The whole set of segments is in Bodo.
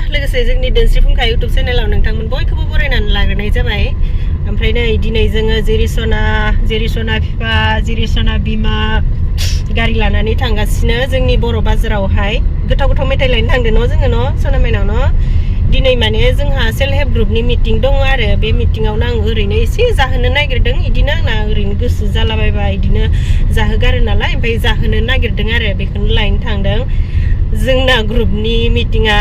लोगोसे जोंनि दोनस्रि फुंखा YouTube चेनेलाव नोंथांमोन बयखौबो बरायनानै लाग्रोनाय जाबाय ओमफ्राय नै दिनै जोङो जेरिसना बिफा जेरिसना बिमा गारि लानानै थांगासिनो जोंनि बर' बाजारावहाय गोथाव मेथाइ लायनो थांदों न' जोङो न' सनामाइनाव न' दिनै माने जोंहा सेल्फ हेल्प ग्रुपनि मिटिं दङ आरो बे मिटिंआवनो आं ओरैनो एसे जाहोनो नागिरदों इदिनो आंना ओरैनो गोसो जालाबायबा इदिनो जाहोगारो नालाय ओमफ्राय जाहोनो नागिरदों आरो बेखौनो लायनो थांदों जोंना ग्रुपनि मिटिंआ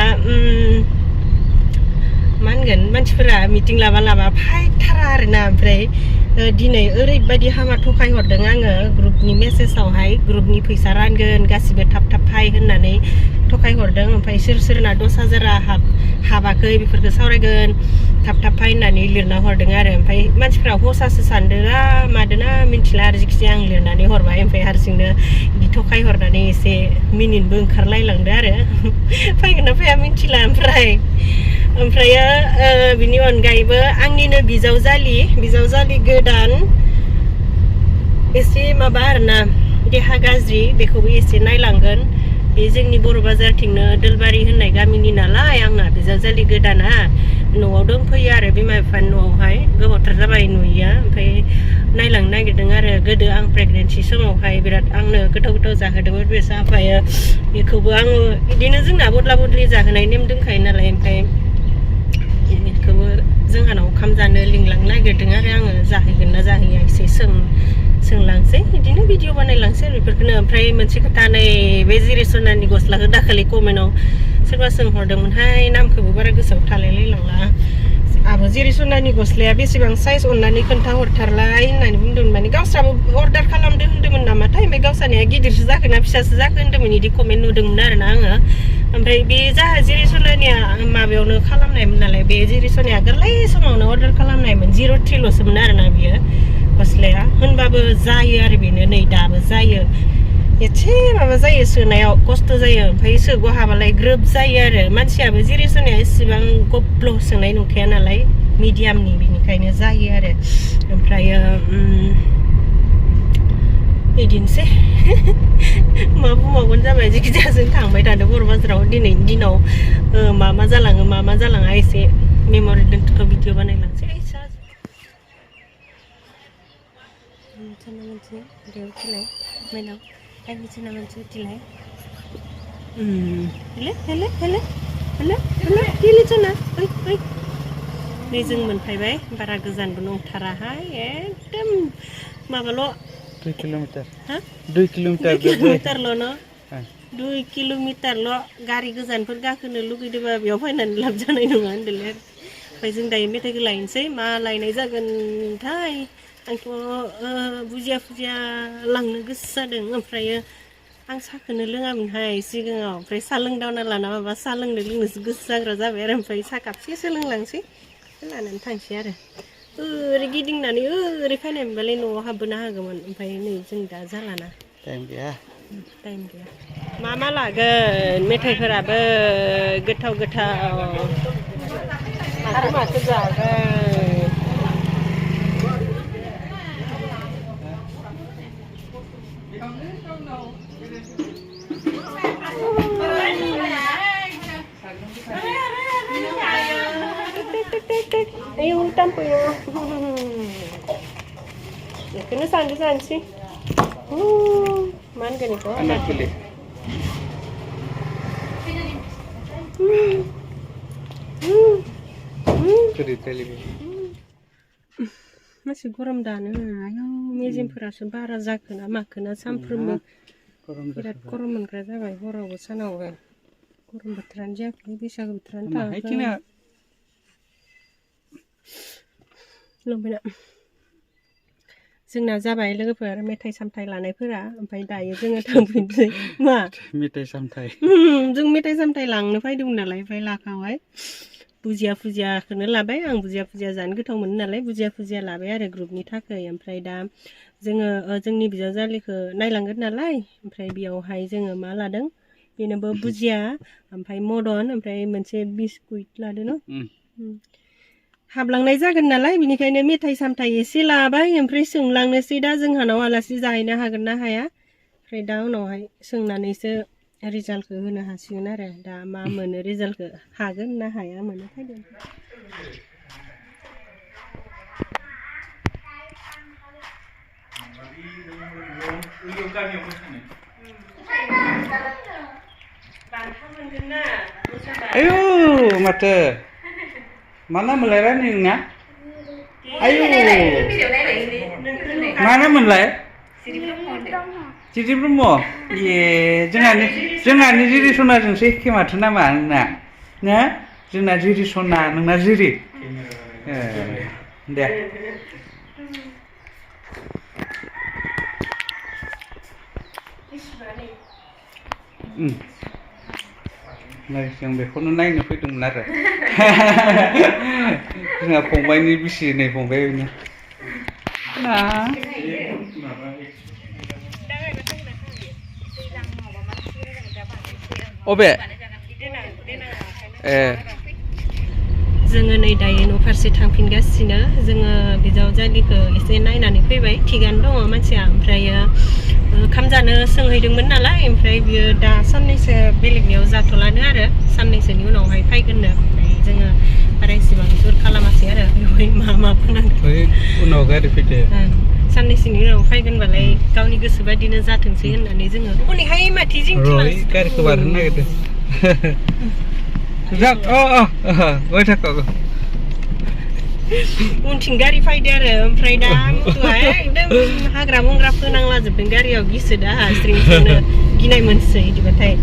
मा होनगोन मानसिफोरा मिटिं लाबा फायथारा आरोना ओमफ्राय दिनै ओरैबायदि हामा थखाय हरदों आङो ग्रुपनि मेसेजावहाय ग्रुपनि फैसा रानगोन गासिबो थाब फाय होननानै थखाय हरदों ओमफ्राय सोरना 10,000 हाबाखै बेफोरखौ सावरायगोन थाब फाय होननानै लिरना हरदों आरो ओमफ्राय मानसिफ्रा हसासो सानदोंना मादोना मिन्थिला आरो जिखिजाया आं लिरनानै हरबाय ओमफ्राय हारसिंनो बिदि थखाय हरनानै एसे मिनिनोबो ओंखारलायलांदो आरो फैगोन ना फैया मिन्थिला ओमफ्रायो बिनि अनगायैबो आंनिनो बिजावजालि गोदान एसे माबा आरोना देहा गाज्रि बेखौबो एसे नायलांगोन बे जोंनि बर' बाजारथिंनो दोलबारि होननाय गामिनि नालाय आंना बिजावजालि गोदाना न'आव दंफैयो आरो बिमा बिफानि न'आवहाय गोबावथार जाबाय नुयिया ओमफ्राय नायलांनो नागिरदों आरो गोदो आं प्रेगनेन्सि समावहाय बिराद आंनो गोथाव जाहोदोंमोन बे साफायो बेखौबो आङो बिदिनो जोंना बदला बदलि जाहोनाय नेम दंखायो नालाय ओमफ्राय बेखौबो जोंहानाव ओंखाम जानो लिंलांनो नागिरदों आरो आङो जाहैगोन ना जाहैया एसे सोंलांसै बिदिनो भिडिअ बानायलांसै आरो बेफोरखौनो ओमफ्राय मोनसे खोथा नै बे जिरिसनानि गस्लाखौ दाखालि कमेन्टआव सोरबा सोंहरदोंमोनहाय नामखौबो बारा गोसोआव थालायलायलांला आबो जिरिसनानि गस्लाया बेसेबां साइज अननानै खोन्थाहरथारलाय होननानै बुंदोंमोन माने गावस्राबो अर्डार खालामदो होन्दोंमोन नामाथाय ओमफ्राय गावसानिया गिदिरसो जाखोना फिसासो जाखो होन्दोंमोन बिदि कमेन्ट नुदोंमोन आरोना आङो ओमफ्राय बे जाहा जिरिसनानिया माबायावनो खालामनायमोन नालाय बे जिरिसनाया आगोललाय समावनो अर्डार खालामनायमोन 03ल'सोमोन आरोना बियो गस्लाया होनबाबो जायो आरो बेनो नै दाबो जायो एसे माबा जायो सोनायाव खस्थ' जायो ओमफ्राय सोगौ हाबालाय ग्रोब जायो आरो मानसियाबो जिरिसनाया एसेबां गब्ल' सोंनाय नंखाया नालाय मिडियामनि बेनिखायनो जायो आरो ओमफ्रायो बिदिनोसै मा बुंबावगोन जाबाय जिखिजाया जों थांबाय थादों बर' बाजाराव दिनैनि दिनाव मा जालाङा एसे मेम'रि दोनथ' भिडिअ बानायलांसै नै जों मोनफैबाय बारा गोजानबो नंथाराहाय एकदम माबाल' 2 किल'मिटार हा 2 किल'मिटारल' न 2 किल'मिटारल' गारि गोजानफोर गाखोनो लुगैदोंबा बेयाव फैनानै लाब जानाय नङा होनदोंलै ओमफ्राय जों दायो मेथाइखौ लायनोसै मा लायनाय जागोनथाय आंथ' बुजिया लांनो गोसो जादों ओमफ्रायो आं साहाखौनो लोङामोनहाय सिगाङाव ओमफ्राय साहा लोंदावना लाना माबा साहा लोंनोसो गोसो जाग्रा जाबाय आरो ओमफ्राय साहा कापसेसो लोंलांसै लानानै थांसै आरो ओरै गिदिंनानै ओरै फैनाय मोनबालाय न'आव हाबबोनो हागौमोन ओमफ्राय नै जों दा जालाना टाइम गैया मा लागोन मेथाइफोराबो गोथाव माथो जागोन ayo tampil kena sandu man gani ko anak pilih kiri television masih गरम दानो आयौ मेजेमफोरासो बारा जाखोना माखोना सानफ्रोमबो बिराद गरम मोनग्रा जाबाय हरावबो सानावबो गरम बोथोरानो जायाखै बैसागो बोथोरानो थाङाखै लंपेना जोंना जाबाय लोगोफोर मेथाइ सामथाइ लानायफोरा ओमफ्राय दायो जोङो थांफिनसै मा मेथाइ सामथाइ जों मेथाइ सामथाइ लांनो फैदोंमोन नालाय ओमफ्राय लाखाबाय बुजियाखौनो लाबाय आं बुजिया जानो गोथाव मोनो नालाय बुजिया लाबाय आरो ग्रुपनि थाखाय ओमफ्राय दा जोङो जोंनि बिजावजालिखौ नायलांगोन नालाय ओमफ्राय बेयावहाय जोङो मा लादों बेनोबो बुजिया ओमफ्राय मदन ओमफ्राय मोनसे बिस्कुट लादों न हाबलांनाय जागोन नालाय बिनिखायनो मेथाइ सामथाइ एसे लाबाय ओमफ्राय सोंलांनोसै दा जोंहानाव आलासि जाहैनो हागोन ना हाया ओमफ्राय दा उनावहाय सोंनानैसो रिजाल्टखौ होनो हासिगोन आरो दा मा मोनो रिजाल्टखौ हागोन ना हाया मोनो फैदों ayo माथो mana melayar nih nggak ayo mana melay Jadi belum mau, iya, jangan diri sona jeng sih kemat nama nak, ya, jangan diri sona, nengna diri, deh. Nah, yang bekono naik nih itu benar. Nggak pongbai ini bisi nih pongbai ini. Nah. Obe. जोङो नै दायो न' फारसे थांफिनगासिनो जोङो बिजावजालिखौ एसे नायनानै फैबाय थिगानो दङ मानसिया ओमफ्रायो ओंखाम जानो सोंहैदोंमोन नालाय ओमफ्राय बियो दा साननैसो बेलेगनियाव जाथ'लानो आरो साननैसोनि उनावहाय फैगोननो ओमफ्राय जोङो बारा इसेबां जुर खालामासै आरो बेवहाय मा बुंनांगौ उनाव गारि फैदो साननैसोनि उनाव फैगोनबालाय गावनि गोसो बादिनो जाथोंसै होननानै जोङो हनैहाय माथि जिंथिं गारिखौ बारहोनो नागिरदों गय थाख' उनथिं गारि फैदो आरो ओमफ्राय दा मुथुआ एकदम हाग्रा बंग्रा फोनांलाजोबदों गारियाव गिसोदा स्रिंनो गिनाय मोनसै बिदिबाथाय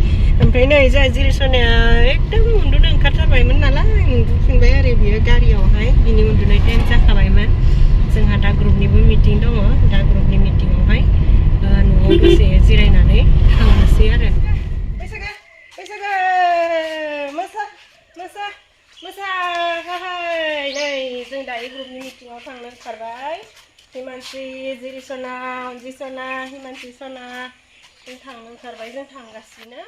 ओमफ्राय नै जोंहा जिरिसनाया एकदम उन्दुनो ओंखारथारबायमोन नालाय उन्दुफिनबाय आरो बियो गारियावहाय बिनि उन्दुनाय टाइम जाखाबायमोन जोंहा दा ग्रुपनिबो मिटिं दङ दा ग्रुपनि मिटिङावहाय न'आव दसे जिरायनानै थांनोसै आरो मोसाहाय नै जों दायो ग्रुपनि मिटिङाव थांनो ओंखारबाय हिमानसि जिरिसना अनजिसना हिमानसि सना जों थांनो ओंखारबाय जों थांगासिनो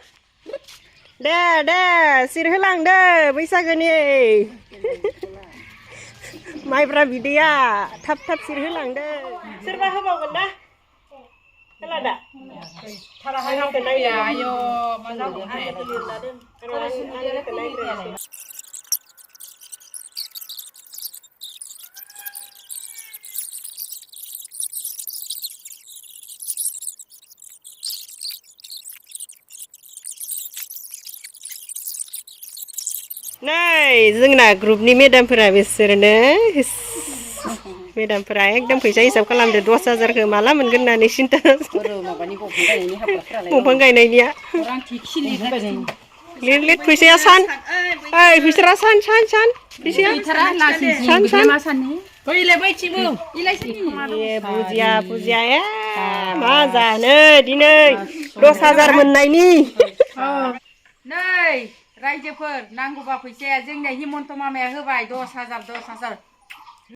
दे सिरहोलांदो बैसागोनि माइब्रा बिदैया थाब सिरहोलांदो सोरबा होबावगोन ना होला दा आंनिखौ नायदो आयो मा जागोनहाय आंनिखौ नायग्रोनोसै नै जोंना ग्रुपनि मेडामफोरा बिसोरनो मेडामफोरा एकदम फैसा हिसाब खालामदो 10,000खौ माला मोनगोन होननानै सिन्था दंफां गायनायनिया लिट फैसाया सान फैसाया सान फैसाया सान बुजिया मा जानो दिनै 10,000 मोननायनि नै रायजोफोर नांगौबा फैसाया जोंनिया हिमन्त मामाया होबाय 10,000